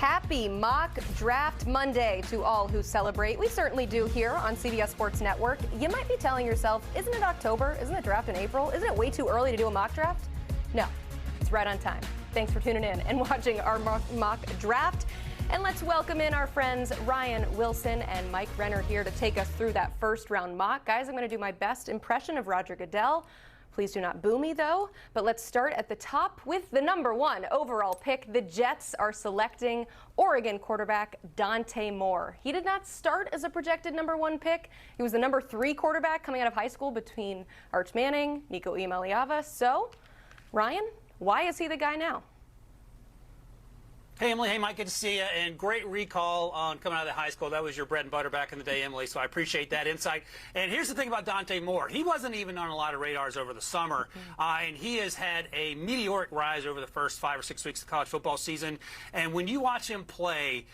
Happy Mock Draft Monday to all who celebrate. We certainly do here on CBS Sports Network. You might be telling yourself, isn't it October? Isn't the draft in April? Isn't it way too early to do a mock draft? No, it's right on time. Thanks for tuning in and watching our mock draft. And let's welcome in our friends Ryan Wilson and Mike Renner here to take us through that first round mock. Guys, I'm going to do my best impression of Roger Goodell. Please do not boo me, though. But let's start at the top with the number 1 overall pick. The Jets are selecting Oregon quarterback Dante Moore. He did not start as a projected number 1 pick. He was the number 3 quarterback coming out of high school between Arch Manning, Nico Iamaleava. So, Ryan, why is he the guy now? Hey, Emily. Hey, Mike. Good to see you. And great recall on coming out of the high school. That was your bread and butter back in the day, Emily, so I appreciate that insight. And here's the thing about Dante Moore. He wasn't even on a lot of radars over the summer, and he has had a meteoric rise over the first 5 or 6 weeks of college football season. And when you watch him play,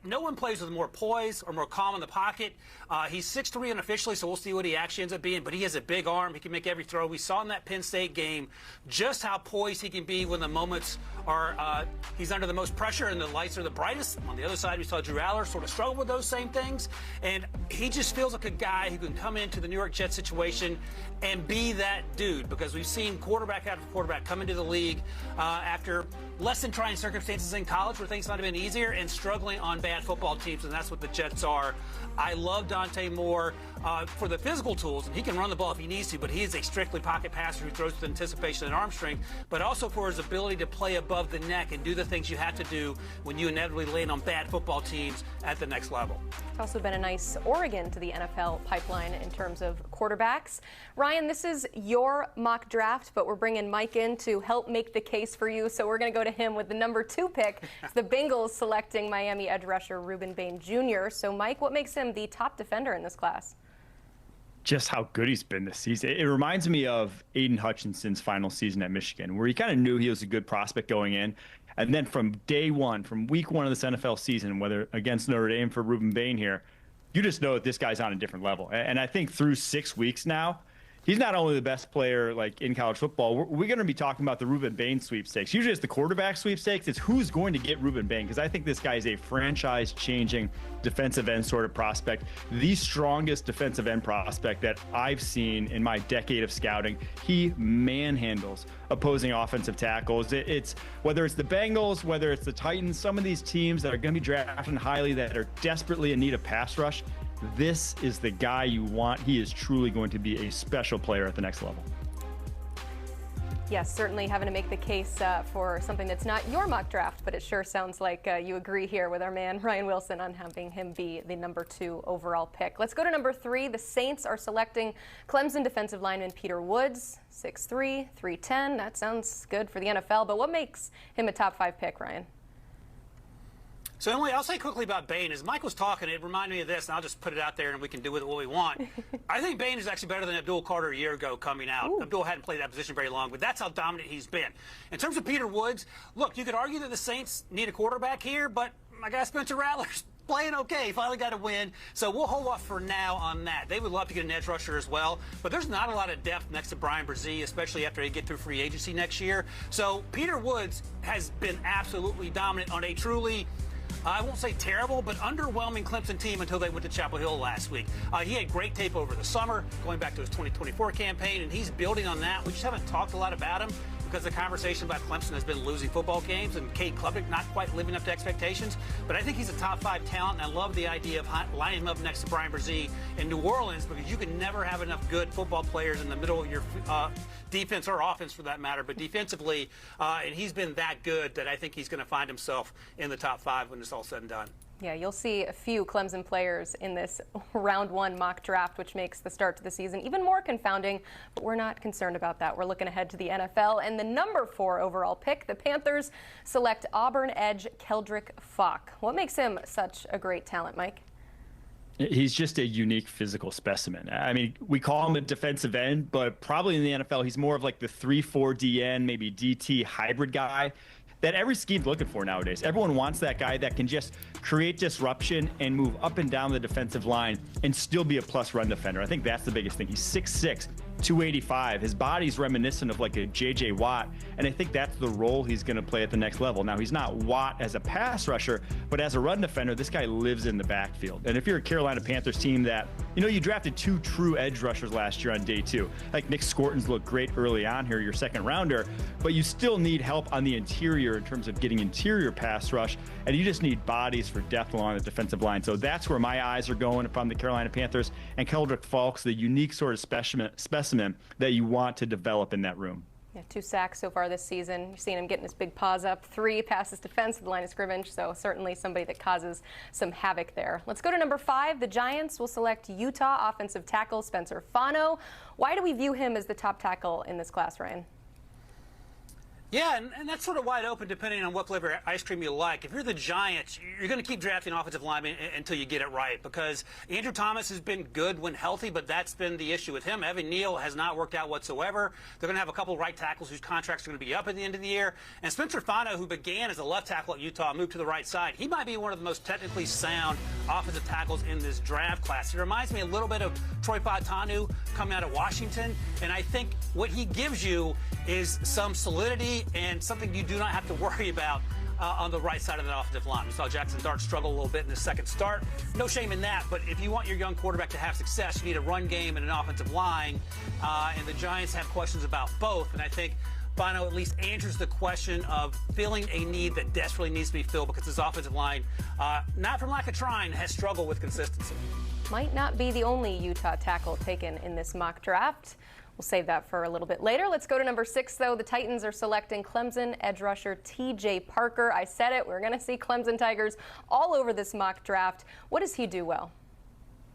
no one plays with more poise or more calm in the pocket. He's 6'3" unofficially, so we'll see what he actually ends up being. But he has a big arm. He can make every throw. We saw in that Penn State game just how poised he can be when the moments are he's under the most pressure and the lights are the brightest. On the other side, we saw Drew Aller sort of struggle with those same things. And he just feels like a guy who can come into the New York Jets situation and be that dude, because we've seen quarterback after quarterback come into the league after less than trying circumstances in college where things might have been easier and struggling on bad football teams, and that's what the Jets are. I love Dante Moore for the physical tools, and he can run the ball if he needs to, but he is a strictly pocket passer who throws with anticipation and arm strength, but also for his ability to play above the neck and do the things you have to do when you inevitably land on bad football teams at the next level. It's also been a nice Oregon to the NFL pipeline in terms of quarterbacks. Ryan, this is your mock draft, but we're bringing Mike in to help make the case for you, so we're going to go to him with the number 2 pick. It's the Bengals selecting Miami edge rusher Ruben Bain Jr. So, Mike, what makes him the top defender in this class? Just how good he's been this season. It reminds me of Aiden Hutchinson's final season at Michigan, where you kind of knew he was a good prospect going in. And then from day one, from week 1 of this NFL season, whether against Notre Dame for Ruben Bain here, you just know that this guy's on a different level. And I think through 6 weeks now, he's not only the best player like in college football. We're going to be talking about the Ruben Bain sweepstakes. Usually it's the quarterback sweepstakes. It's who's going to get Ruben Bain, because I think this guy is a franchise-changing defensive end sort of prospect, the strongest defensive end prospect that I've seen in my decade of scouting. He manhandles opposing offensive tackles. It's whether it's the Bengals, whether it's the Titans, some of these teams that are going to be drafting highly that are desperately in need of pass rush. This is the guy you want. He is truly going to be a special player at the next level. Yes, certainly having to make the case for something that's not your mock draft, but it sure sounds like you agree here with our man Ryan Wilson on having him be the number 2 overall pick. Let's go to number 3. The Saints are selecting Clemson defensive lineman Peter Woods, 6'3", 310. That sounds good for the NFL, but what makes him a top 5 pick, Ryan? So, Emily, I'll say quickly about Bain. As Mike was talking, it reminded me of this, and I'll just put it out there and we can do with it what we want. I think Bain is actually better than Abdul Carter a year ago coming out. Ooh. Abdul hadn't played that position very long, but that's how dominant he's been. In terms of Peter Woods, look, you could argue that the Saints need a quarterback here, but my guy Spencer Rattler's playing okay. Finally got a win. So we'll hold off for now on that. They would love to get an edge rusher as well, but there's not a lot of depth next to Brian Brzee, especially after they get through free agency next year. So Peter Woods has been absolutely dominant on a truly, I won't say terrible, but underwhelming Clemson team until they went to Chapel Hill last week. He had great tape over the summer, going back to his 2024 campaign, and he's building on that. We just haven't talked a lot about him because the conversation about Clemson has been losing football games and Cade Klubnik not quite living up to expectations. But I think he's a top 5 talent, and I love the idea of lining him up next to Brian Brzee in New Orleans, because you can never have enough good football players in the middle of your defense or offense for that matter, but defensively, and he's been that good that I think he's going to find himself in the top 5 when it's all said and done. Yeah, you'll see a few Clemson players in this round 1 mock draft, which makes the start to the season even more confounding, but we're not concerned about that. We're looking ahead to the NFL, and the number 4 overall pick, the Panthers select Auburn edge Kendric Faulk. What makes him such a great talent, Mike? He's just a unique physical specimen. I mean, we call him a defensive end, but probably in the NFL, he's more of like the 3-4 DN, maybe DT hybrid guy that every scheme's looking for nowadays. Everyone wants that guy that can just create disruption and move up and down the defensive line and still be a plus run defender. I think that's the biggest thing. He's 6'6", 285. His body's reminiscent of like a J.J. Watt, and I think that's the role he's going to play at the next level. Now, he's not Watt as a pass rusher, but as a run defender, this guy lives in the backfield. And if you're a Carolina Panthers team that, you drafted 2 true edge rushers last year on day 2, like Nick Scorton's looked great early on here, your second rounder, but you still need help on the interior in terms of getting interior pass rush, and you just need bodies for depth along the defensive line. So that's where my eyes are going if I'm the Carolina Panthers, and Kendric Faulk's the unique sort of specimen that you want to develop in that room. Yeah, 2 sacks so far this season. You're seeing him getting his big paws up. 3 passes defense at the line of scrimmage, so certainly somebody that causes some havoc there. Let's go to number 5. The Giants will select Utah offensive tackle Spencer Fano. Why do we view him as the top tackle in this class, Ryan? Yeah, and that's sort of wide open depending on what flavor ice cream you like. If you're the Giants, you're going to keep drafting offensive linemen until you get it right, because Andrew Thomas has been good when healthy, but that's been the issue with him. Evan Neal has not worked out whatsoever. They're going to have a couple of right tackles whose contracts are going to be up at the end of the year. And Spencer Fano, who began as a left tackle at Utah, moved to the right side. He might be one of the most technically sound offensive tackles in this draft class. He reminds me a little bit of Troy Fautanu coming out of Washington, and I think what he gives you is some solidity and something you do not have to worry about on the right side of the offensive line. We saw Jackson Dart struggle a little bit in his second start. No shame in that, but if you want your young quarterback to have success, you need a run game and an offensive line, and the Giants have questions about both, and I think Fano at least answers the question of filling a need that desperately needs to be filled, because his offensive line, not from lack of trying, has struggled with consistency. Might not be the only Utah tackle taken in this mock draft. We'll save that for a little bit later. Let's go to number 6, though. The Titans are selecting Clemson edge rusher T.J. Parker. I said it. We're going to see Clemson Tigers all over this mock draft. What does he do well?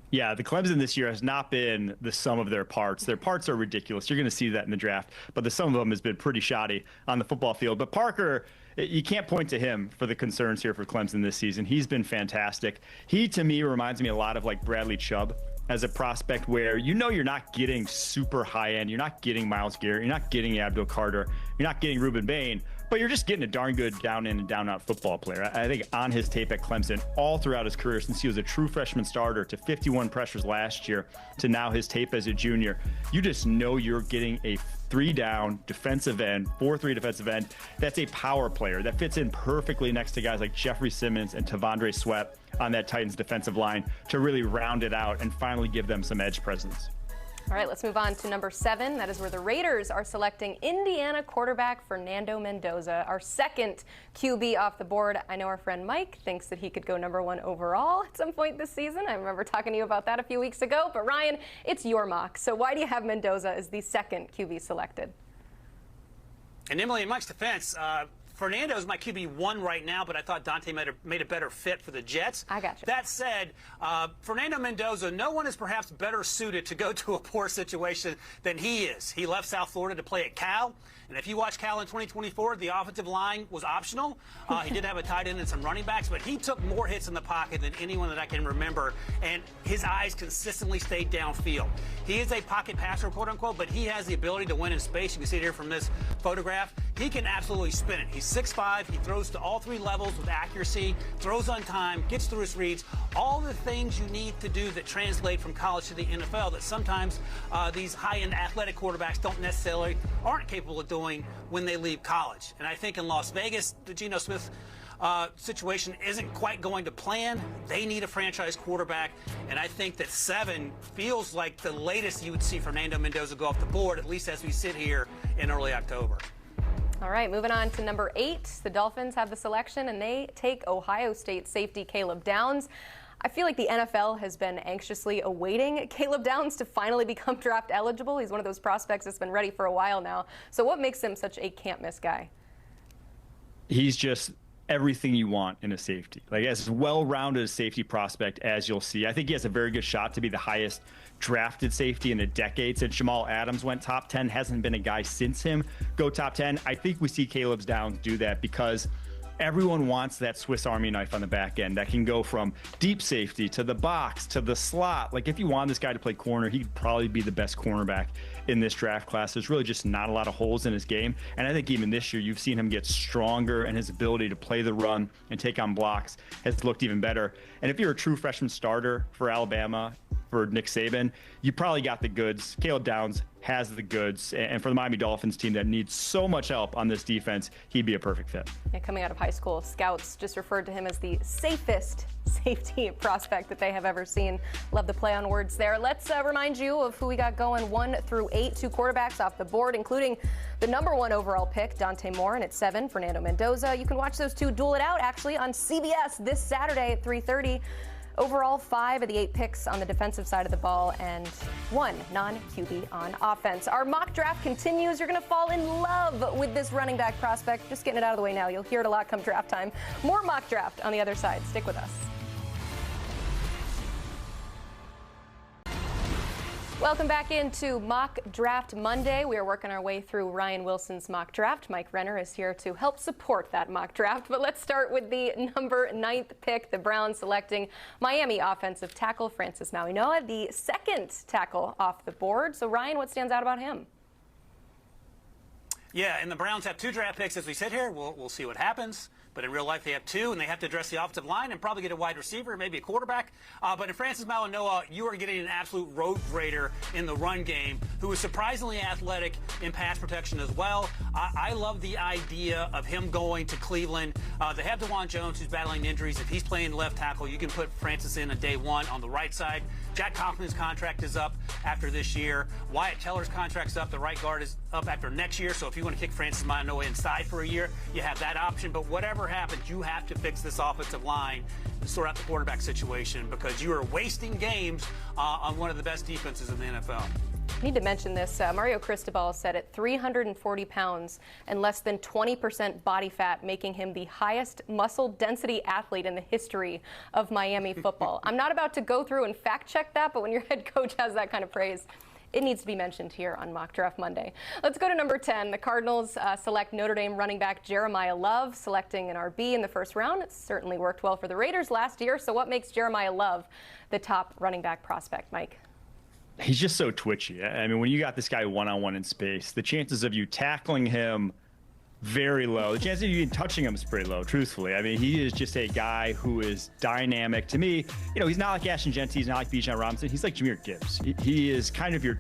Yeah, the Clemson this year has not been the sum of their parts. Their parts are ridiculous. You're going to see that in the draft, but the sum of them has been pretty shoddy on the football field. But Parker, you can't point to him for the concerns here for Clemson this season. He's been fantastic. He, to me, reminds me a lot of like Bradley Chubb as a prospect, where you're not getting super high end. You're not getting Myles Garrett. You're not getting Abdul Carter. You're not getting Ruben Bain, but you're just getting a darn good down in and down out football player. I think on his tape at Clemson, all throughout his career, since he was a true freshman starter to 51 pressures last year to now his tape as a junior, you just know you're getting a 3-down defensive end, 4-3 defensive end. That's a power player that fits in perfectly next to guys like Jeffrey Simmons and Tavondre Sweat on that Titans defensive line to really round it out and finally give them some edge presence. All right, let's move on to number 7. That is where the Raiders are selecting Indiana quarterback Fernando Mendoza, our second QB off the board. I know our friend Mike thinks that he could go number 1 overall at some point this season. I remember talking to you about that a few weeks ago. But Ryan, it's your mock. So why do you have Mendoza as the second QB selected? And Emily, in Mike's defense, Fernando is my QB1 right now, but I thought Dante made a better fit for the Jets. I got you. That said, Fernando Mendoza, no one is perhaps better suited to go to a poor situation than he is. He left South Florida to play at Cal, and if you watch Cal in 2024, the offensive line was optional. He did have a tight end and some running backs, but he took more hits in the pocket than anyone that I can remember, and his eyes consistently stayed downfield. He is a pocket passer, quote-unquote, but he has the ability to win in space. You can see it here from this photograph. He can absolutely spin it. He's 6'5". He throws to all 3 levels with accuracy, throws on time, gets through his reads, all the things you need to do that translate from college to the NFL that sometimes these high-end athletic quarterbacks aren't capable of doing when they leave college. And I think in Las Vegas, the Geno Smith situation isn't quite going to plan. They need a franchise quarterback, and I think that 7 feels like the latest you would see Fernando Mendoza go off the board, at least as we sit here in early October. All right, moving on to number 8. The Dolphins have the selection, and they take Ohio State safety Caleb Downs. I feel like the NFL has been anxiously awaiting Caleb Downs to finally become draft eligible. He's one of those prospects that's been ready for a while now. So what makes him such a can't-miss guy? He's just everything you want in a safety, like as well-rounded a safety prospect as you'll see. I think he has a very good shot to be the highest drafted safety in a decade. Since Jamal Adams went top 10, hasn't been a guy since him go top 10. I think we see Caleb Downs do that because everyone wants that Swiss Army knife on the back end that can go from deep safety to the box to the slot. Like if you want this guy to play corner, he'd probably be the best cornerback in this draft class. There's really just not a lot of holes in his game. And I think even this year, you've seen him get stronger, and his ability to play the run and take on blocks has looked even better. And if you're a true freshman starter for Alabama, for Nick Saban, you probably got the goods. Caleb Downs has the goods. And for the Miami Dolphins team that needs so much help on this defense, he'd be a perfect fit. Yeah, coming out of high school, scouts just referred to him as the safest safety prospect that they have ever seen. Love the play on words there. Let's remind you of who we got going 1 through 8, 2 quarterbacks off the board, including the number 1 overall pick, Dante Moore, and at 7, Fernando Mendoza. You can watch those two duel it out, actually, on CBS this Saturday at 3:30. Overall, 5 of the 8 picks on the defensive side of the ball and 1 non-QB on offense. Our mock draft continues. You're going to fall in love with this running back prospect. Just getting it out of the way now. You'll hear it a lot come draft time. More mock draft on the other side. Stick with us. Welcome back into Mock Draft Monday. We are working our way through Ryan Wilson's mock draft. Mike Renner is here to help support that mock draft. But let's start with the number 9th pick, the Browns selecting Miami offensive tackle Francis Mauigoa, the 2nd tackle off the board. So, Ryan, what stands out about him? Yeah, and the Browns have 2 draft picks, as we said here. We'll see what happens. But in real life, they have 2, and they have to address the offensive line and probably get a wide receiver, maybe a quarterback. But in Francis Mauigoa, you are getting an absolute road grader in the run game, who is surprisingly athletic in pass protection as well. I love the idea of him going to Cleveland. They have DeJuan Jones, who's battling injuries. If he's playing left tackle, you can put Francis in on day 1 on the right side. Jack Conklin's contract is up after this year. Wyatt Teller's contract's up. The right guard is up after next year. So if you want to kick Francis Mauigoa inside for a year, you have that option. But whatever happens, you have to fix this offensive line and sort out the quarterback situation, because you are wasting games on one of the best defenses in the NFL. I need to mention this. Mario Cristobal said at 340 pounds and less than 20% body fat, making him the highest muscle density athlete in the history of Miami football. I'm not about to go through and fact check that, but when your head coach has that kind of praise, it needs to be mentioned here on Mock Draft Monday. Let's go to number 10. The Cardinals select Notre Dame running back Jeremiyah Love, selecting an RB in the first round. It certainly worked well for the Raiders last year. So what makes Jeremiyah Love the top running back prospect, Mike? He's just so twitchy. I mean, when you got this guy one-on-one in space, the chances of you tackling him very low. The chances of you even touching him is pretty low, truthfully. I mean, he is just a guy who is dynamic. To me, he's not like Ashton Genty, he's not like Bijan Robinson. He's like Jahmyr Gibbs. He is kind of your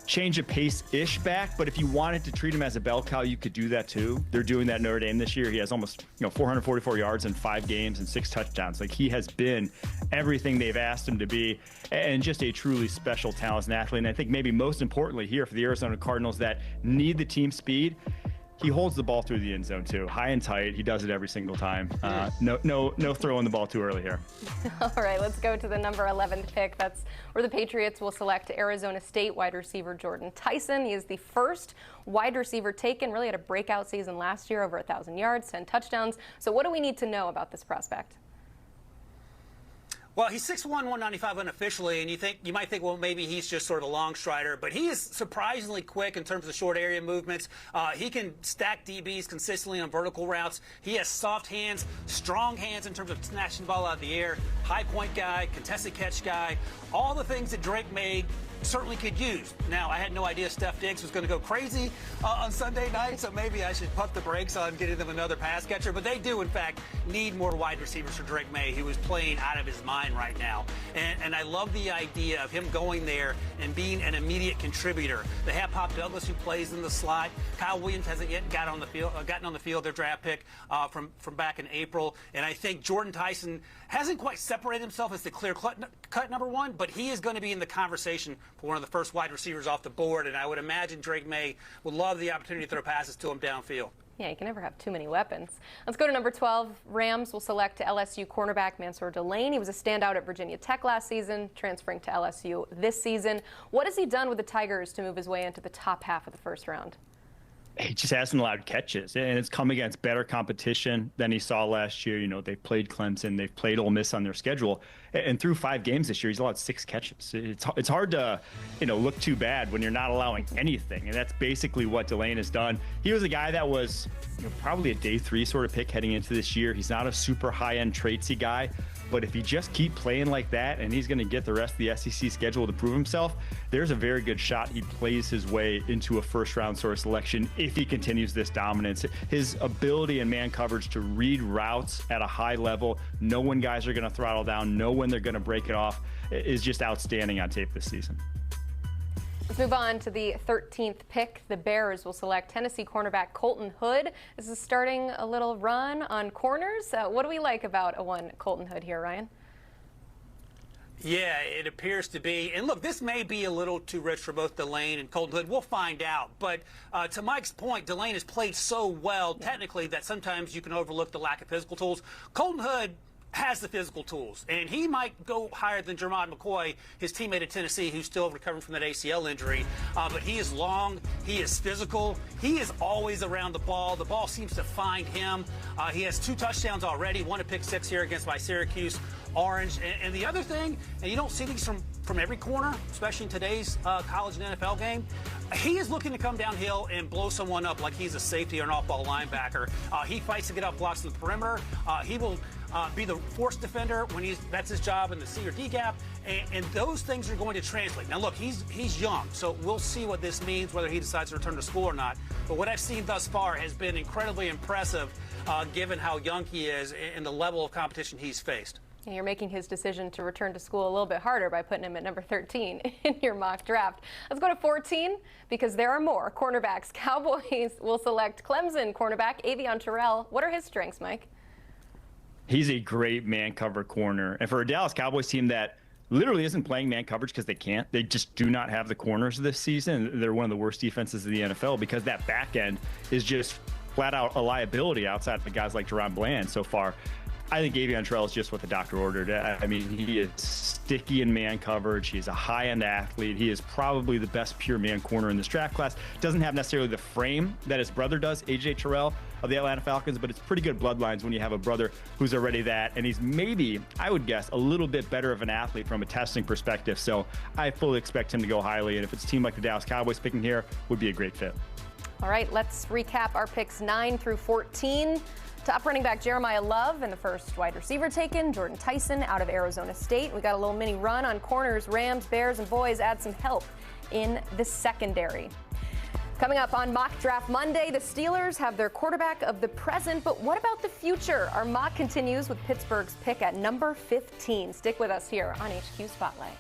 change of pace-ish back, but if you wanted to treat him as a bell cow, you could do that too. They're doing that in Notre Dame this year. He has almost 444 yards in 5 games and 6 touchdowns. Like, he has been everything they've asked him to be, and just a truly special talent and athlete. And I think maybe most importantly here for the Arizona Cardinals that need the team speed, he holds the ball through the end zone too, high and tight. He does it every single time. No throwing the ball too early here. All right, let's go to the number 11th pick. That's where the Patriots will select Arizona State wide receiver Jordyn Tyson. He is the first wide receiver taken. Really had a breakout season last year, over 1,000 yards, 10 touchdowns. So what do we need to know about this prospect? Well, he's 6'1", 195 unofficially, and you might think, well, maybe he's just sort of a long strider, but he is surprisingly quick in terms of short area movements. He can stack DBs consistently on vertical routes. He has soft hands, strong hands in terms of snatching the ball out of the air, high point guy, contested catch guy, all the things that Drake made certainly could use. Now, I had no idea Steph Diggs was going to go crazy on Sunday night, so maybe I should pump the brakes on getting them another pass catcher. But they do, in fact, need more wide receivers for Drake May, who is playing out of his mind right now. And I love the idea of him going there and being an immediate contributor. They have Pop Douglas, who plays in the slot. Kyle Williams hasn't yet gotten on the field, their draft pick from back in April. And I think Jordyn Tyson hasn't quite separated himself as the clear-cut number 1, but he is going to be in the conversation for one of the first wide receivers off the board, and I would imagine Drake May would love the opportunity to throw passes to him downfield. Yeah, you can never have too many weapons. Let's go to number 12. Rams will select LSU cornerback Mansoor Delane. He was a standout at Virginia Tech last season, transferring to LSU this season. What has he done with the Tigers to move his way into the top half of the first round? He just hasn't allowed catches, and it's come against better competition than he saw last year. They've played Clemson, they've played Ole Miss on their schedule, and through 5 games this year, he's allowed 6 catches. It's hard to, look too bad when you're not allowing anything, and that's basically what Delane has done. He was a guy that was probably a day 3 sort of pick heading into this year. He's not a super high-end tradesy guy, but if he just keep playing like that and he's going to get the rest of the SEC schedule to prove himself, there's a very good shot he plays his way into a first-round sort of selection if he continues this dominance. His ability in man coverage to read routes at a high level, know when guys are going to throttle down, know when they're going to break it off, is just outstanding on tape this season. Let's move on to the 13th pick. The Bears will select Tennessee cornerback Colton Hood. This is starting a little run on corners. What do we like about a one Colton Hood here, Ryan? Yeah, it appears to be. And look, this may be a little too rich for both Delane and Colton Hood. We'll find out. But to Mike's point, Delane has played so well technically that sometimes you can overlook the lack of physical tools. Colton Hood has the physical tools, and he might go higher than Jermod McCoy, his teammate at Tennessee, who's still recovering from that ACL injury. But he is long, he is physical, he is always around the ball. The ball seems to find him. He has 2 touchdowns already, 1 a pick 6 here against my Syracuse Orange. And the other thing, and you don't see these from every corner, especially in today's college and NFL game, he is looking to come downhill and blow someone up like he's a safety or an off-ball linebacker. He fights to get off blocks in the perimeter. He will be the force defender when that's his job in the C or D gap, and those things are going to translate. Now, look, he's young, so we'll see what this means, whether he decides to return to school or not. But what I've seen thus far has been incredibly impressive, given how young he is and the level of competition he's faced. And you're making his decision to return to school a little bit harder by putting him at number 13 in your mock draft. Let's go to 14 because there are more cornerbacks. Cowboys will select Clemson cornerback Avieon Terrell. What are his strengths, Mike? He's a great man cover corner. And for a Dallas Cowboys team that literally isn't playing man coverage because they can't, they just do not have the corners this season. They're one of the worst defenses in the NFL because that back end is just flat out a liability outside of the guys like Jerron Bland so far. I think Avieon Terrell is just what the doctor ordered. I mean, he is sticky in man coverage. He's a high-end athlete. He is probably the best pure man corner in this draft class. Doesn't have necessarily the frame that his brother does, A.J. Terrell of the Atlanta Falcons, but it's pretty good bloodlines when you have a brother who's already that. And he's maybe, I would guess, a little bit better of an athlete from a testing perspective. So I fully expect him to go highly. And if it's a team like the Dallas Cowboys picking here, would be a great fit. All right, let's recap our picks 9 through 14. Top running back Jeremiyah Love and the first wide receiver taken, Jordyn Tyson out of Arizona State. We got a little mini run on corners. Rams, Bears, and boys add some help in the secondary. Coming up on Mock Draft Monday, the Steelers have their quarterback of the present, but what about the future? Our mock continues with Pittsburgh's pick at number 15. Stick with us here on HQ Spotlight.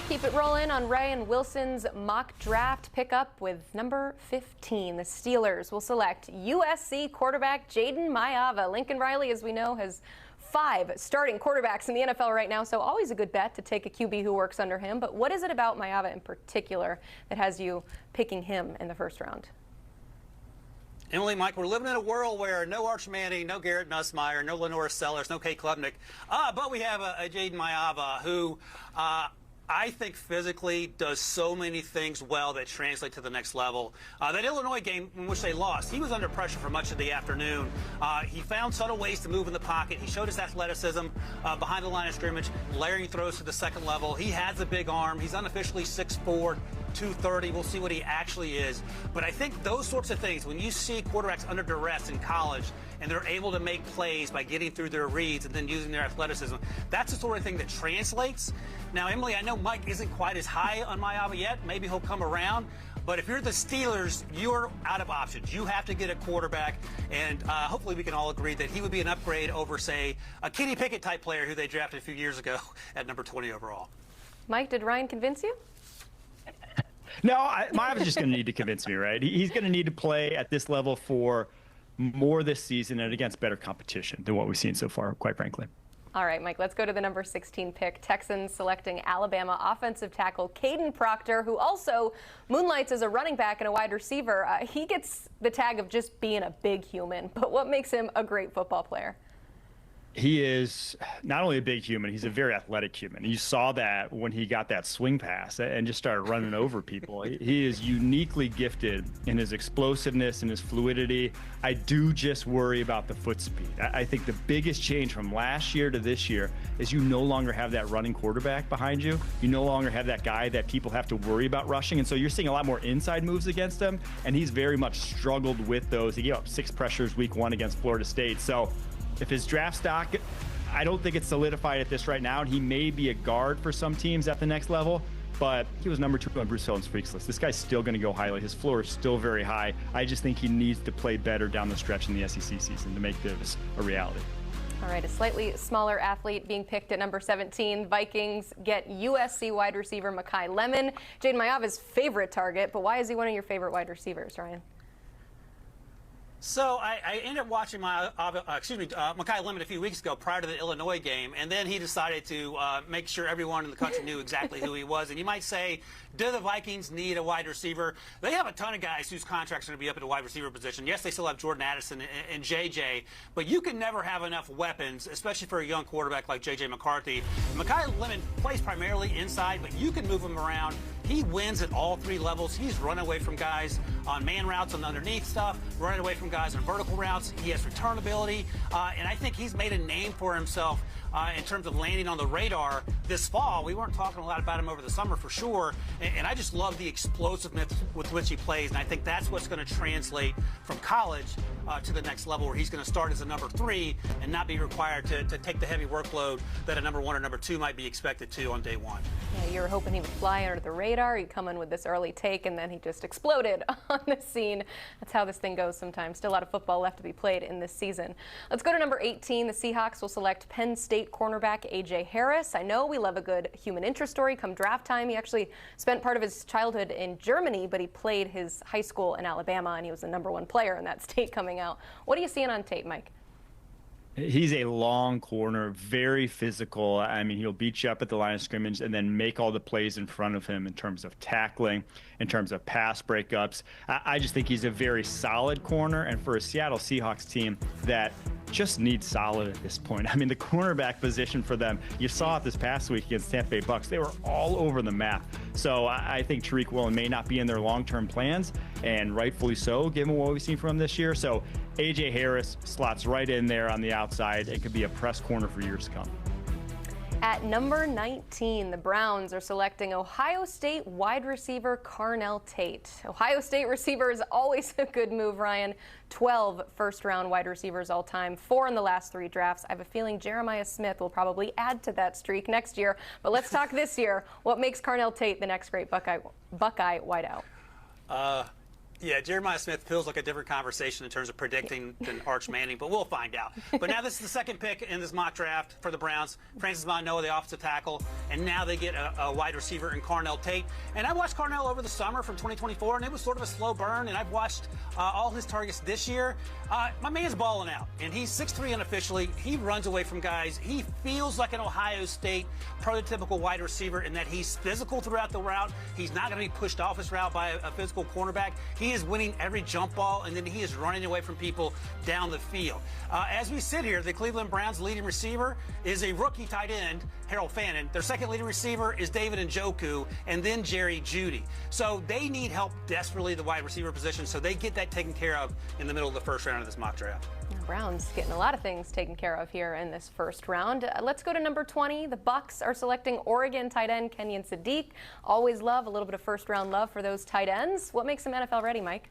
Keep it rolling on Ray and Wilson's mock draft pickup with number 15. The Steelers will select USC quarterback Jayden Maiava. Lincoln Riley, as we know, has 5 starting quarterbacks in the NFL right now, so always a good bet to take a QB who works under him. But what is it about Maiava in particular that has you picking him in the first round? Emily, Mike, we're living in a world where no Arch Manning, no Garrett Nussmeier, no Lenore Sellers, no Kate Klubnik, but we have a Jayden Maiava who I think physically does so many things well that translate to the next level. That Illinois game in which they lost, he was under pressure for much of the afternoon. He found subtle ways to move in the pocket. He showed his athleticism behind the line of scrimmage, layering throws to the second level. He has a big arm. He's unofficially 6'4", 230. We'll see what he actually is. But I think those sorts of things, when you see quarterbacks under duress in college and they're able to make plays by getting through their reads and then using their athleticism, that's the sort of thing that translates. Now, Emily, I know Mike isn't quite as high on Maiava yet. Maybe he'll come around. But if you're the Steelers, you're out of options. You have to get a quarterback, and hopefully we can all agree that he would be an upgrade over, say, a Kenny Pickett-type player who they drafted a few years ago at number 20 overall. Mike, did Ryan convince you? No, Maiava's just going to need to convince me, right? He's going to need to play at this level for more this season and against better competition than what we've seen so far, quite frankly. All right, Mike, let's go to the number 16 pick. Texans selecting Alabama offensive tackle Kadyn Proctor, who also moonlights as a running back and a wide receiver. He gets the tag of just being a big human, but what makes him a great football player? He is not only a big human, he's a very athletic human. You saw that when he got that swing pass and just started running over people. He is uniquely gifted in his explosiveness and his fluidity. I do just worry about the foot speed. I think the biggest change from last year to this year is you no longer have that running quarterback behind you. You no longer have that guy that people have to worry about rushing. And so you're seeing a lot more inside moves against him, and he's very much struggled with those. He gave up 6 pressures week 1 against Florida State. So if his draft stock, I don't think it's solidified at this right now, and he may be a guard for some teams at the next level, but he was number 2 on Bruce Hilton's Freaks list. This guy's still going to go highly. His floor is still very high. I just think he needs to play better down the stretch in the SEC season to make this a reality. All right, a slightly smaller athlete being picked at number 17. Vikings get USC wide receiver Makai Lemon, Jayden Maiava's favorite target. But why is he one of your favorite wide receivers, Ryan? So I ended up watching Makai Lemon a few weeks ago prior to the Illinois game, and then he decided to make sure everyone in the country knew exactly who he was. And you might say, do the Vikings need a wide receiver? They have a ton of guys whose contracts are going to be up at the wide receiver position. Yes, they still have Jordan Addison and JJ, but you can never have enough weapons, especially for a young quarterback like JJ McCarthy. Makai Lemon plays primarily inside, but you can move him around. He wins at all three levels. He's run away from guys on man routes, on the underneath stuff, running away from guys on vertical routes. He has return ability, and I think he's made a name for himself in terms of landing on the radar this fall. We weren't talking a lot about him over the summer for sure, and I just love the explosiveness with which he plays, and I think that's what's going to translate from college to the next level, where he's going to start as a number 3 and not be required to take the heavy workload that a number 1 or number 2 might be expected to on day 1. Yeah, you were hoping he would fly under the radar. He'd come in with this early take, and then he just exploded on the scene. That's how this thing goes sometimes. Still a lot of football left to be played in this season. Let's go to number 18. The Seahawks will select Penn State cornerback A.J. Harris. I know we love a good human interest story come draft time. He actually spent part of his childhood in Germany, but he played his high school in Alabama, and he was the number 1 player in that state coming out. What are you seeing on tape, Mike? He's a long corner, very physical. I mean, he'll beat you up at the line of scrimmage and then make all the plays in front of him in terms of tackling, in terms of pass breakups. I just think he's a very solid corner, and for a Seattle Seahawks team that just needs solid at this point. I mean, the cornerback position for them, you saw it this past week against Tampa Bay Bucks. They were all over the map. So I think Tariq Woolen may not be in their long-term plans, and rightfully so, given what we've seen from him this year. So A.J. Harris slots right in there on the outside. It could be a press corner for years to come. At number 19, the Browns are selecting Ohio State wide receiver Carnell Tate. Ohio State receiver is always a good move, Ryan. 12 first-round wide receivers all time, 4 in the last 3 drafts. I have a feeling Jeremiah Smith will probably add to that streak next year. But let's talk this year. What makes Carnell Tate the next great Buckeye wideout? Yeah, Jeremiah Smith feels like a different conversation in terms of predicting than Arch Manning, but we'll find out. But now this is the second pick in this mock draft for the Browns. Francis Mauigoa, the offensive tackle, and now they get a wide receiver in Carnell Tate. And I watched Carnell over the summer from 2024, and it was sort of a slow burn, and I've watched all his targets this year. My man's balling out, and he's 6'3" unofficially. He runs away from guys. He feels like an Ohio State prototypical wide receiver in that he's physical throughout the route. He's not going to be pushed off his route by a physical cornerback. He is winning every jump ball, and then he is running away from people down the field. As we sit here, the Cleveland Browns' leading receiver is a rookie tight end, Harold Fannin. Their second leading receiver is David Njoku, and then Jerry Jeudy. So they need help desperately at the wide receiver position, so they get that taken care of in the middle of the first round of this mock draft. The Browns getting a lot of things taken care of here in this first round. Let's go to number 20. The Bucs are selecting Oregon tight end Kenyon Sadiq. Always love a little bit of first-round love for those tight ends. What makes him NFL ready, Mike?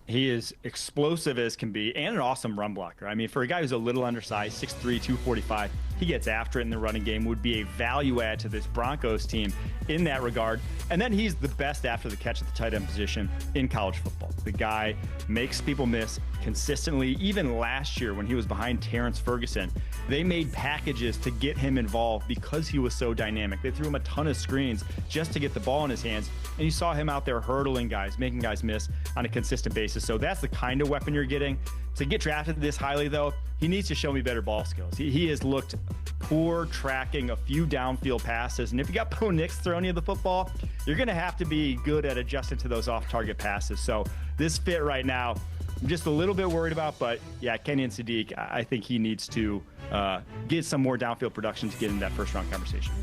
He is explosive as can be and an awesome run blocker. I mean, for a guy who's a little undersized, 6'3", 245, he gets after it in the running game, would be a value add to this Broncos team in that regard. And then he's the best after the catch at the tight end position in college football. The guy makes people miss consistently. Even last year when he was behind Terrence Ferguson, they made packages to get him involved because he was so dynamic. They threw him a ton of screens just to get the ball in his hands. And you saw him out there hurdling guys, making guys miss on a consistent basis. So that's the kind of weapon you're getting. To get drafted this highly, though, he needs to show me better ball skills. He has looked poor tracking a few downfield passes. And if you got Bo Nix throwing you the football, you're going to have to be good at adjusting to those off-target passes. So this fit right now, I'm just a little bit worried about. But, yeah, Kenyon Sadiq, I think he needs to get some more downfield production to get in that first-round conversation.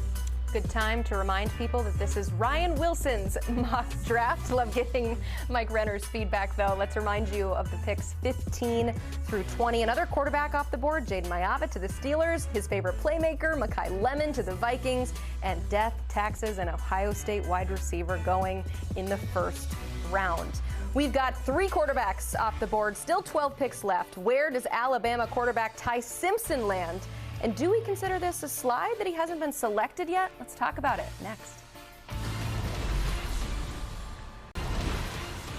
Good time to remind people that this is Ryan Wilson's mock draft. Love getting Mike Renner's feedback, though. Let's remind you of the picks 15 through 20. Another quarterback off the board, Jayden Maiava to the Steelers. His favorite playmaker, Makai Lemon to the Vikings. And death, taxes, and Ohio State wide receiver going in the first round. We've got 3 quarterbacks off the board, still 12 picks left. Where does Alabama quarterback Ty Simpson land? And do we consider this a slide that he hasn't been selected yet? Let's talk about it next.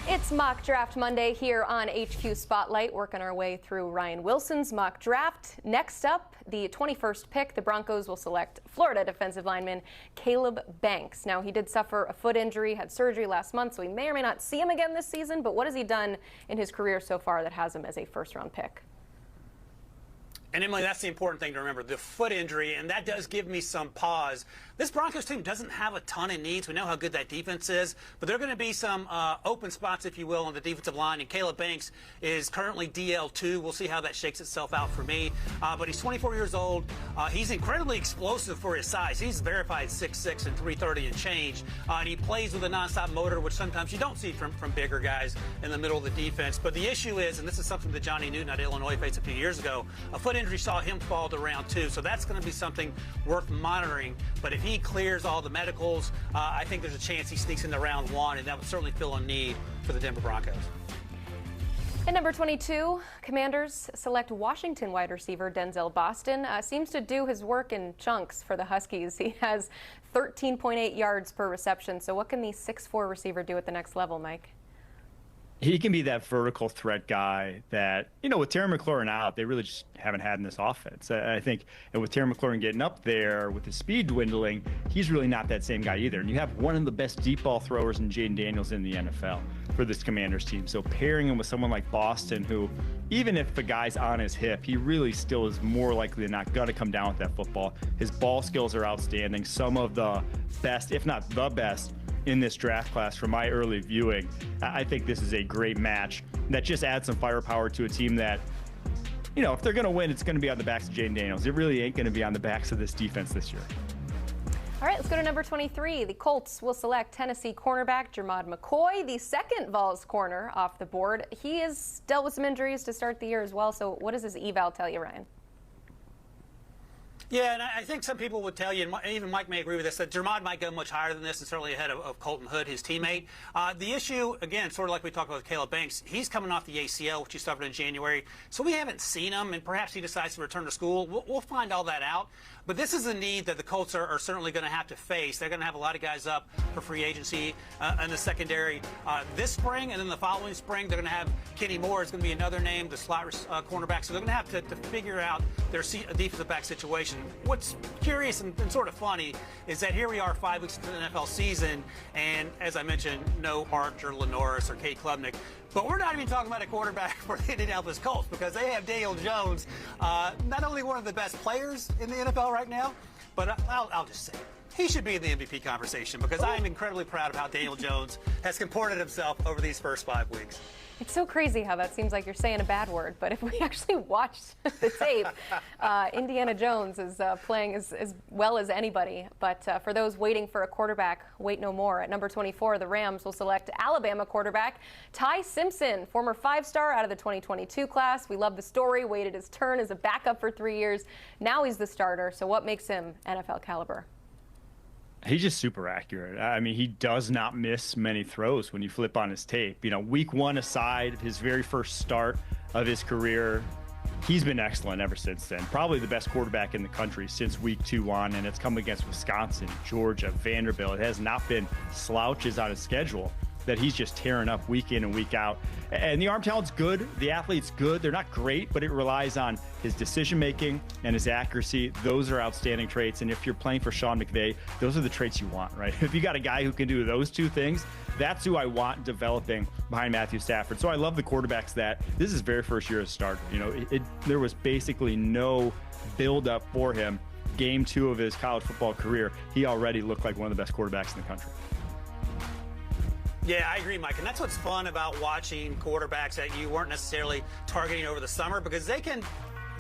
It's Mock Draft Monday here on HQ Spotlight, working our way through Ryan Wilson's mock draft. Next up, the 21st pick, the Broncos will select Florida defensive lineman Caleb Banks. Now, he did suffer a foot injury, had surgery last month, so we may or may not see him again this season, but what has he done in his career so far that has him as a first-round pick? And Emily, that's the important thing to remember, the foot injury, and that does give me some pause. This Broncos team doesn't have a ton of needs. We know how good that defense is, but there are going to be some open spots, if you will, on the defensive line, and Caleb Banks is currently DL2. We'll see how that shakes itself out for me. But he's 24 years old. He's incredibly explosive for his size. He's verified 6'6" and 330 and change, and he plays with a nonstop motor, which sometimes you don't see from bigger guys in the middle of the defense. But the issue is, and this is something that Johnny Newton at Illinois faced a few years ago, a foot injury saw him fall to round 2, so that's going to be something worth monitoring. But if he clears all the medicals, I think there's a chance he sneaks into round 1, and that would certainly fill a need for the Denver Broncos. At number 22, Commanders select Washington wide receiver Denzel Boston. Seems to do his work in chunks for the Huskies. He has 13.8 yards per reception. So what can the 6'4" receiver do at the next level, Mike? He can be that vertical threat guy that, you know, with Terry McLaurin out, they really just haven't had in this offense. I think, and with Terry McLaurin getting up there, with his speed dwindling, he's really not that same guy either. And you have one of the best deep ball throwers in Jayden Daniels in the NFL for this Commanders team. So pairing him with someone like Boston, who, even if the guy's on his hip, he really still is more likely than not going to come down with that football. His ball skills are outstanding. Some of the best, if not the best, in this draft class from my early viewing. I think this is a great match that just adds some firepower to a team that, you know, if they're going to win, it's going to be on the backs of Jayden Daniels. It really ain't going to be on the backs of this defense this year. All right, let's go to number 23. The Colts will select Tennessee cornerback Jermod McCoy, the second Vols corner off the board. He has dealt with some injuries to start the year as well, so what does his eval tell you, Ryan? Yeah, and I think some people would tell you, and even Mike may agree with this, that Jermod might go much higher than this and certainly ahead of Colton Hood, his teammate. The issue, again, sort of like we talked about with Caleb Banks, he's coming off the ACL, which he suffered in January, so we haven't seen him, and perhaps he decides to return to school. We'll find all that out. But this is a need that the Colts are certainly going to have to face. They're going to have a lot of guys up for free agency in the secondary this spring, and then the following spring they're going to have Kenny Moore is going to be another name, the slot cornerback. So they're going to have to figure out their defensive back situation. What's curious and sort of funny is that here we are 5 weeks into the NFL season, and as I mentioned, no Archer Lenoris or Kate Klubnik. But we're not even talking about a quarterback for the Indianapolis Colts because they have Daniel Jones, not only one of the best players in the NFL right now, but I'll just say it. He should be in the MVP conversation because I am incredibly proud of how Daniel Jones has comported himself over these first 5 weeks. It's so crazy how that seems like you're saying a bad word, but if we actually watched the tape, Indiana Jones is playing as well as anybody. But for those waiting for a quarterback, wait no more. At number 24, the Rams will select Alabama quarterback Ty Simpson, former 5-star out of the 2022 class. We love the story, waited his turn as a backup for 3 years. Now he's the starter, so what makes him NFL caliber? He's just super accurate. I mean, he does not miss many throws when you flip on his tape. You know, week 1 aside, his very first start of his career, he's been excellent ever since then. Probably the best quarterback in the country since week 2 on, and it's come against Wisconsin, Georgia, Vanderbilt. It has not been slouches on his schedule that he's just tearing up week in and week out. And the arm talent's good, the athlete's good. They're not great, but it relies on his decision-making and his accuracy. Those are outstanding traits, and if you're playing for Sean McVay, those are the traits you want, right? If you got a guy who can do those two things, that's who I want developing behind Matthew Stafford. So I love the quarterbacks that this is his very first year as starter. You know, there was basically no build-up for him. Game 2 of his college football career, he already looked like one of the best quarterbacks in the country. Yeah, I agree, Mike. And that's what's fun about watching quarterbacks that you weren't necessarily targeting over the summer because they can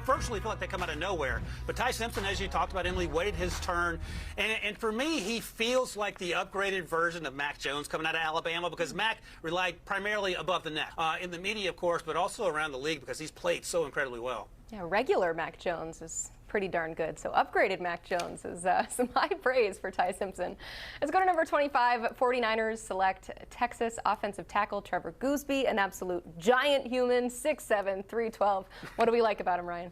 virtually feel like they come out of nowhere. But Ty Simpson, as you talked about, Emily, waited his turn. And for me, he feels like the upgraded version of Mac Jones coming out of Alabama because Mac relied primarily above the neck. In the media, of course, but also around the league because he's played so incredibly well. Yeah, regular Mac Jones is pretty darn good. So upgraded Mac Jones is some high praise for Ty Simpson. Let's go to number 25. 49ers select Texas offensive tackle Trevor Gooseby, an absolute giant human, 6'7", 312. What do we like about him, Ryan?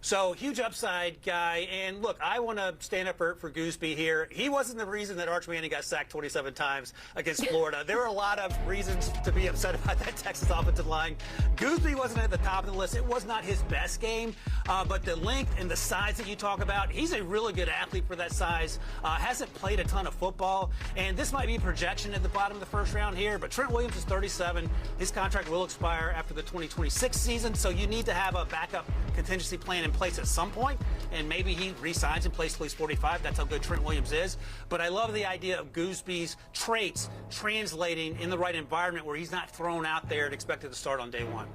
So, huge upside guy. And look, I want to stand up for Gooseby here. He wasn't the reason that Arch Manning got sacked 27 times against Florida. There were a lot of reasons to be upset about that Texas offensive line. Gooseby wasn't at the top of the list. It was not his best game. But the length and the size that you talk about, he's a really good athlete for that size. Hasn't played a ton of football. And this might be projection at the bottom of the first round here. But Trent Williams is 37. His contract will expire after the 2026 season. So you need to have a backup contingency plan in place at some point, and maybe he re-signs and plays till he's 45. That's how good Trent Williams is. But I love the idea of Gooseby's traits translating in the right environment where he's not thrown out there and expected to start on day one.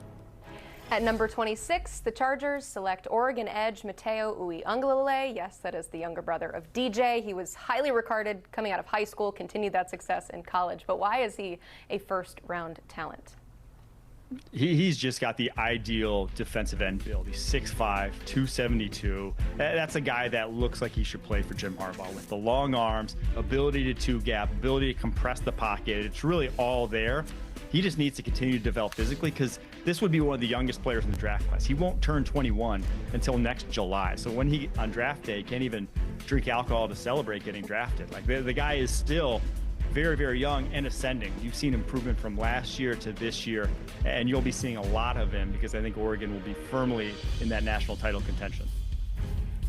At number 26, the Chargers select Oregon edge Mateo Uiagalelei. Yes, that is the younger brother of DJ. He was highly regarded coming out of high school, continued that success in college. But why is he a first-round talent? He's just got the ideal defensive end build. He's 6'5", 272. That's a guy that looks like he should play for Jim Harbaugh with the long arms, ability to two-gap, ability to compress the pocket. It's really all there. He just needs to continue to develop physically because this would be one of the youngest players in the draft class. He won't turn 21 until next July. So when he, on draft day, can't even drink alcohol to celebrate getting drafted. Like the guy is still very, very young and ascending. You've seen improvement from last year to this year, and you'll be seeing a lot of him because I think Oregon will be firmly in that national title contention.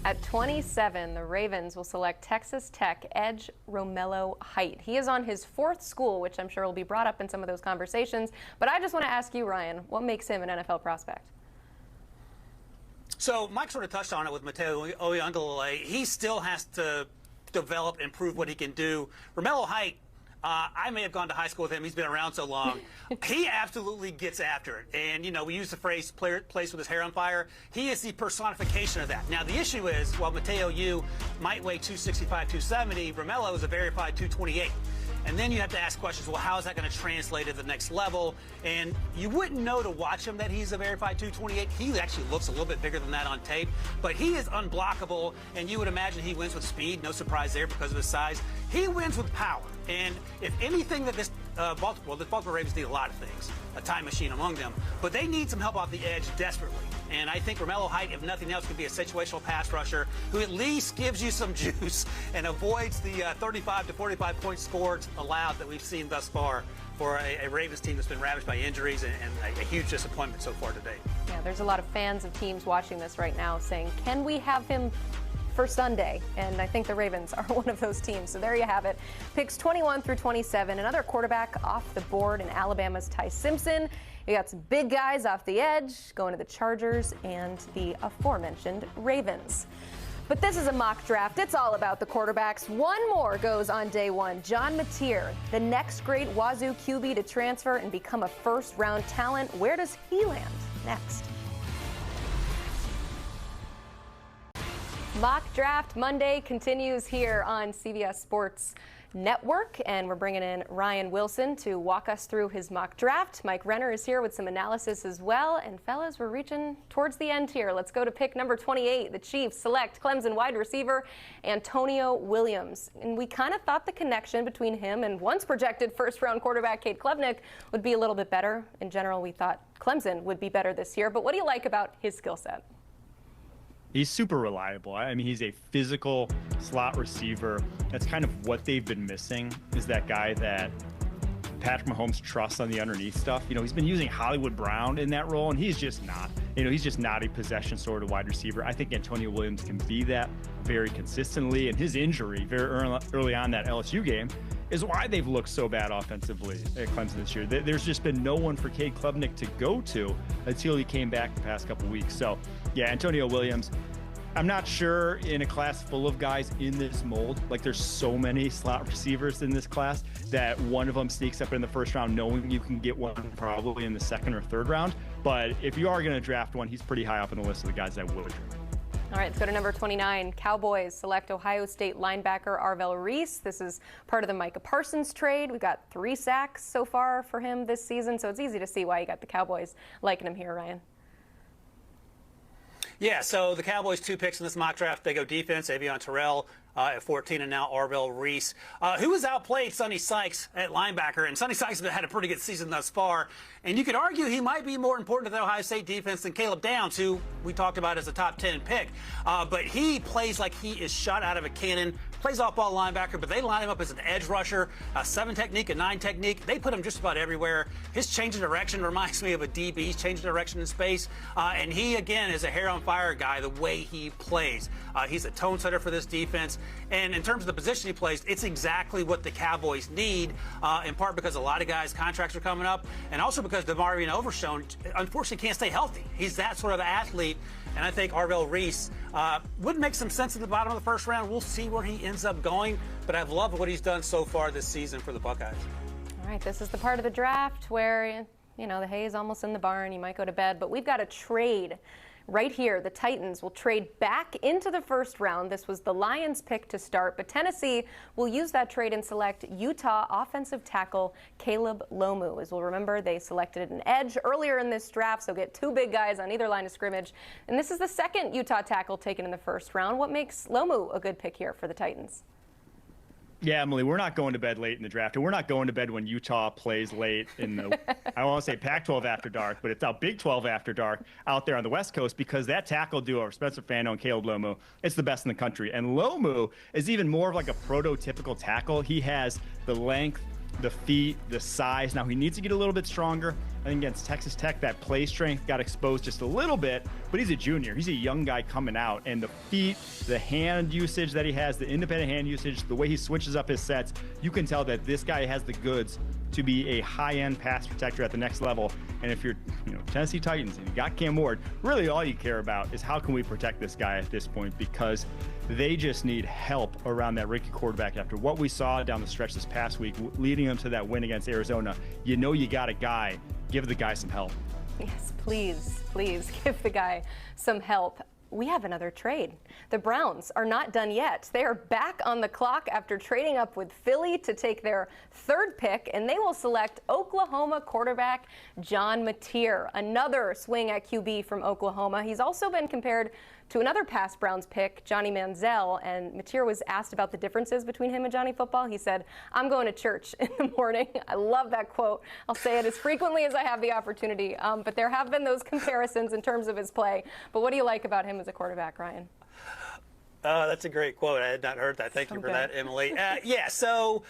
At 27, the Ravens will select Texas Tech edge Romello Height. He is on his fourth school, which I'm sure will be brought up in some of those conversations. But I just want to ask you, Ryan, what makes him an NFL prospect? So Mike sort of touched on it with Mateo Uiagalelei. He still has to develop and prove what he can do. Romello Height, I may have gone to high school with him. He's been around so long. He absolutely gets after it. And, you know, we use the phrase plays with his hair on fire. He is the personification of that. Now, the issue is, while Mateo U might weigh 265, 270, Romello is a verified 228. And then you have to ask questions, well, how is that going to translate to the next level? And you wouldn't know to watch him that he's a verified 228. He actually looks a little bit bigger than that on tape. But he is unblockable, and you would imagine he wins with speed. No surprise there because of his size. He wins with power. And if anything that the Baltimore Ravens need a lot of things, a time machine among them, but they need some help off the edge desperately. And I think Romello Height, if nothing else, could be a situational pass rusher who at least gives you some juice and avoids the 35 to 45 points scored allowed that we've seen thus far for a Ravens team that's been ravaged by injuries and a huge disappointment so far today. Yeah, there's a lot of fans of teams watching this right now saying, can we have him for Sunday? And I think the Ravens are one of those teams. So there you have it. Picks 21 through 27. Another quarterback off the board in Alabama's Ty Simpson. You got some big guys off the edge going to the Chargers and the aforementioned Ravens. But this is a mock draft. It's all about the quarterbacks. One more goes on day one. John Mateer, the next great Wazoo QB to transfer and become a first-round talent. Where does he land next? Mock Draft Monday continues here on CBS Sports Network, and we're bringing in Ryan Wilson to walk us through his mock draft. Mike Renner is here with some analysis as well. And fellas, we're reaching towards the end here. Let's go to pick number 28. The Chiefs select Clemson wide receiver Antonio Williams. And we kind of thought the connection between him and once projected first-round quarterback Cade Klubnik would be a little bit better. In general, we thought Clemson would be better this year. But what do you like about his skill set? He's super reliable. I mean, he's a physical slot receiver. That's kind of what they've been missing, is that guy that Patrick Mahomes trusts on the underneath stuff. You know, he's been using Hollywood Brown in that role, and he's just not. You know, he's just not a possession sort of wide receiver. I think Antonio Williams can be that very consistently, and his injury very early on that LSU game is why they've looked so bad offensively at Clemson this year. There's just been no one for Cade Klubnik to go to until he came back the past couple weeks. So, yeah, Antonio Williams, I'm not sure in a class full of guys in this mold, like there's so many slot receivers in this class, that one of them sneaks up in the first round knowing you can get one probably in the second or third round. But if you are going to draft one, he's pretty high up on the list of the guys that would. All right, let's go to number 29. Cowboys select Ohio State linebacker Arvell Reese. This is part of the Micah Parsons trade. We've got 3 sacks so far for him this season, so it's easy to see why you got the Cowboys liking him here, Ryan. Yeah, so the Cowboys 2 picks in this mock draft. They go defense, Avieon Terrell, at 14, and now Arvell Reese, who has outplayed Sonny Sykes at linebacker. And Sonny Sykes has had a pretty good season thus far. And you could argue he might be more important to the Ohio State defense than Caleb Downs, who we talked about as a top 10 pick. But he plays like he is shot out of a cannon, plays off-ball linebacker, but they line him up as an edge rusher, a 7 technique, a 9 technique. They put him just about everywhere. His change of direction reminds me of a DB. He's changing direction in space. And he, again, is a hair-on-fire guy the way he plays. He's a tone setter for this defense. And in terms of the position he plays, it's exactly what the Cowboys need, in part because a lot of guys' contracts are coming up, and also because DeMarvion Overshown, unfortunately, can't stay healthy. He's that sort of athlete, and I think Arvell Reese would make some sense at the bottom of the first round. We'll see where he ends up going, but I've loved what he's done so far this season for the Buckeyes. All right, this is the part of the draft where, you know, the hay is almost in the barn. You might go to bed, but we've got a trade. Right here, the Titans will trade back into the first round. This was the Lions' pick to start, but Tennessee will use that trade and select Utah offensive tackle Caleb Lomu. As we'll remember, they selected an edge earlier in this draft, so get 2 big guys on either line of scrimmage. And this is the second Utah tackle taken in the first round. What makes Lomu a good pick here for the Titans? Yeah, Emily, we're not going to bed late in the draft, and we're not going to bed when Utah plays late in the, I don't want to say Pac-12 after dark, but it's out Big 12 after dark out there on the West Coast, because that tackle duo of Spencer Fano and Caleb Lomu, it's the best in the country. And Lomu is even more of like a prototypical tackle. He has the length, the feet, the size. Now, he needs to get a little bit stronger. I think against Texas Tech, that play strength got exposed just a little bit, but he's a junior. He's a young guy coming out, and the feet, the hand usage that he has, the independent hand usage, the way he switches up his sets, you can tell that this guy has the goods to be a high-end pass protector at the next level. And if you're, Tennessee Titans and you got Cam Ward, really all you care about is how can we protect this guy at this point, because they just need help around that rookie quarterback. After what we saw down the stretch this past week, leading them to that win against Arizona, you got a guy. Give the guy some help. Yes, please give the guy some help. We have another trade. The Browns are not done yet. They are back on the clock after trading up with Philly to take their 3rd pick, and they will select Oklahoma quarterback John Mateer. Another swing at QB from Oklahoma. He's also been compared to another past Browns pick, Johnny Manziel, and Mateer was asked about the differences between him and Johnny Football. He said, "I'm going to church in the morning." I love that quote. I'll say it as frequently as I have the opportunity, but there have been those comparisons in terms of his play. But what do you like about him as a quarterback, Ryan? That's a great quote. I had not heard that. Thank you for that, Emily. So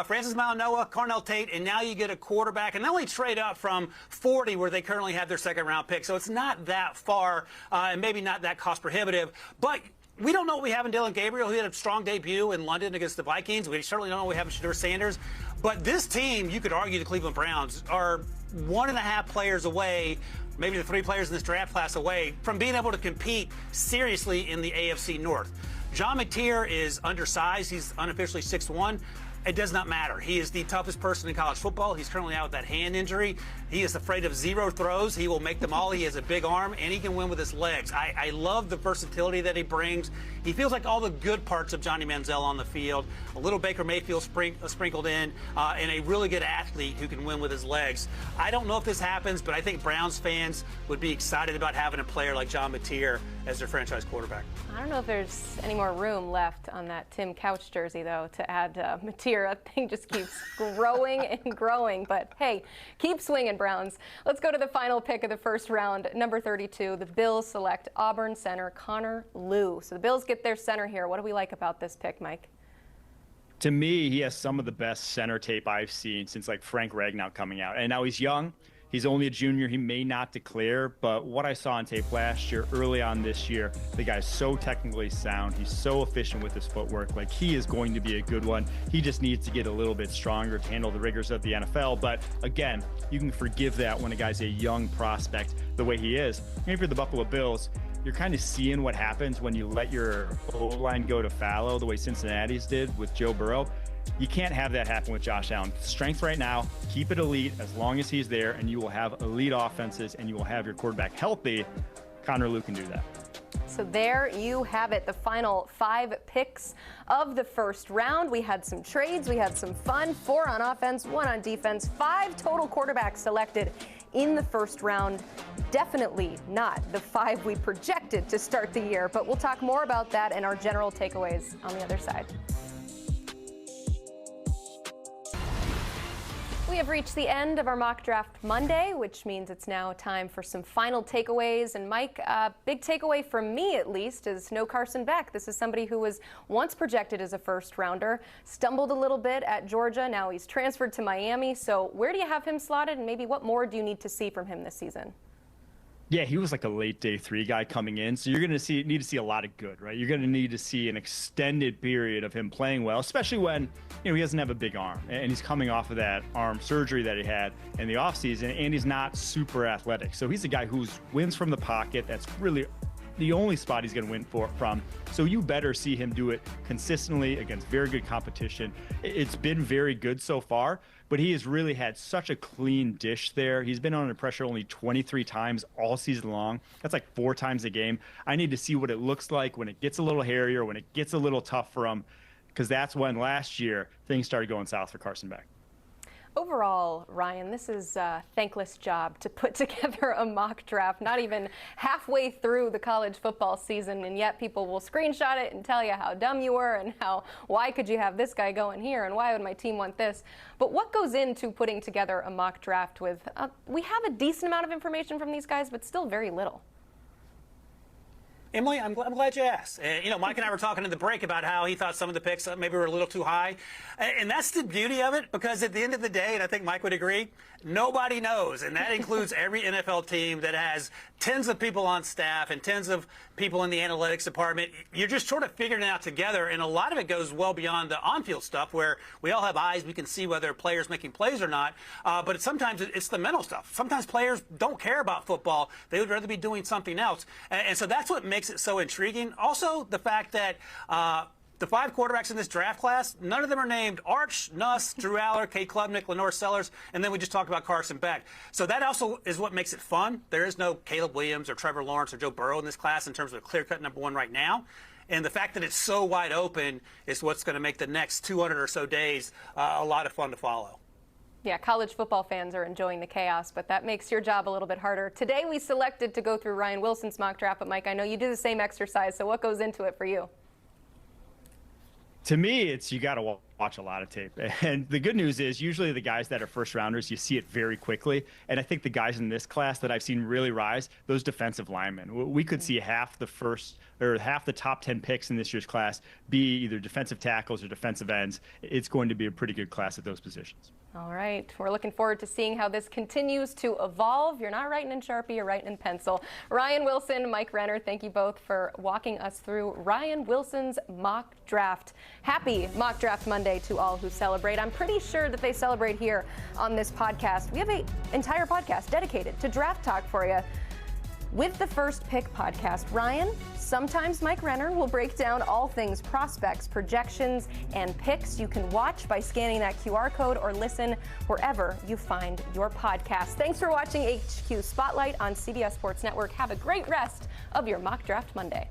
Francis Mauigoa, Carnell Tate, and now you get a quarterback. And they only trade up from 40, where they currently have their 2nd-round pick. So it's not that far, and maybe not that cost prohibitive. But we don't know what we have in Dylan Gabriel. He had a strong debut in London against the Vikings. We certainly don't know what we have in Shedeur Sanders. But this team, you could argue the Cleveland Browns are 1.5 players away, maybe the 3 players in this draft class away from being able to compete seriously in the AFC North. John Mateer is undersized. He's unofficially 6'1". It does not matter. He is the toughest person in college football. He's currently out with that hand injury. He is afraid of 0 throws. He will make them all. He has a big arm, and he can win with his legs. I love the versatility that he brings. He feels like all the good parts of Johnny Manziel on the field. A little Baker Mayfield sprinkled in, and a really good athlete who can win with his legs. I don't know if this happens, but I think Browns fans would be excited about having a player like John Mateer as their franchise quarterback. I don't know if there's any more room left on that Tim Couch jersey, though, to add Mateer. That thing just keeps growing and growing. But, hey, keep swinging, Browns. Let's go to the final pick of the first round, number 32. The Bills select Auburn center Connor Lew. So the Bills get their center here. What do we like about this pick, Mike? To me, he has some of the best center tape I've seen since, like, Frank Ragnow coming out. And now he's young. He's only a junior. He may not declare, but what I saw on tape last year, early on this year, the guy's so technically sound. He's so efficient with his footwork. Like, he is going to be a good one. He just needs to get a little bit stronger to handle the rigors of the NFL. But again, you can forgive that when a guy's a young prospect the way he is. And if you're the Buffalo Bills, you're kind of seeing what happens when you let your O-line go to fallow the way Cincinnati's did with Joe Burrow. You can't have that happen with Josh Allen. Strength right now, keep it elite as long as he's there, and you will have elite offenses, and you will have your quarterback healthy. Connor Lew can do that. So there you have it, the final 5 picks of the first round. We had some trades, we had some fun, 4 on offense, 1 on defense, 5 total quarterbacks selected in the first round. Definitely not the 5 we projected to start the year, but we'll talk more about that and our general takeaways on the other side. We have reached the end of our Mock Draft Monday, which means it's now time for some final takeaways. And Mike, big takeaway from me at least is no Carson Beck. This is somebody who was once projected as a first rounder, stumbled a little bit at Georgia. Now he's transferred to Miami. So where do you have him slotted, and maybe what more do you need to see from him this season? Yeah, he was like a late day 3 guy coming in. So you're going to need to see a lot of good, right? You're going to need to see an extended period of him playing well, especially when, he doesn't have a big arm and he's coming off of that arm surgery that he had in the offseason, and he's not super athletic. So he's a guy who wins from the pocket. That's really the only spot he's going to win from. So you better see him do it consistently against very good competition. It's been very good so far, but he has really had such a clean dish there. He's been under pressure only 23 times all season long. That's like 4 times a game. I need to see what it looks like when it gets a little hairier, when it gets a little tough for him, because that's when last year things started going south for Carson Beck. Overall, Ryan, this is a thankless job to put together a mock draft, not even halfway through the college football season, and yet people will screenshot it and tell you how dumb you were and why could you have this guy going here and why would my team want this. But what goes into putting together a mock draft with, we have a decent amount of information from these guys, but still very little. Emily, I'm glad you asked. Mike and I were talking in the break about how he thought some of the picks maybe were a little too high. And that's the beauty of it, because at the end of the day, and I think Mike would agree, nobody knows. And that includes every NFL team that has tens of people on staff and tens of people in the analytics department. You're just sort of figuring it out together. And a lot of it goes well beyond the on-field stuff where we all have eyes. We can see whether a player's making plays or not. But sometimes it's the mental stuff. Sometimes players don't care about football. They would rather be doing something else. And so that's what makes it so intriguing. Also, the fact that the 5 quarterbacks in this draft class, none of them are named Arch, Nuss, Drew Aller, Kate Klubnik, Lenore Sellers, and then we just talked about Carson Beck. So that also is what makes it fun. There is no Caleb Williams or Trevor Lawrence or Joe Burrow in this class in terms of a clear-cut number 1 right now. And the fact that it's so wide open is what's going to make the next 200 or so days a lot of fun to follow. Yeah, college football fans are enjoying the chaos, but that makes your job a little bit harder. Today we selected to go through Ryan Wilson's mock draft, but Mike, I know you do the same exercise, so what goes into it for you? To me, it's you got to watch a lot of tape. And the good news is usually the guys that are first rounders, you see it very quickly. And I think the guys in this class that I've seen really rise, those defensive linemen. We could see half the top 10 picks in this year's class be either defensive tackles or defensive ends. It's going to be a pretty good class at those positions. All right. We're looking forward to seeing how this continues to evolve. You're not writing in Sharpie, you're writing in pencil. Ryan Wilson, Mike Renner, thank you both for walking us through Ryan Wilson's mock draft. Happy Mock Draft Monday to all who celebrate. I'm pretty sure that they celebrate here on this podcast. We have an entire podcast dedicated to draft talk for you. With the First Pick podcast, Ryan, sometimes Mike Renner will break down all things prospects, projections, and picks. You can watch by scanning that QR code or listen wherever you find your podcast. Thanks for watching HQ Spotlight on CBS Sports Network. Have a great rest of your Mock Draft Monday.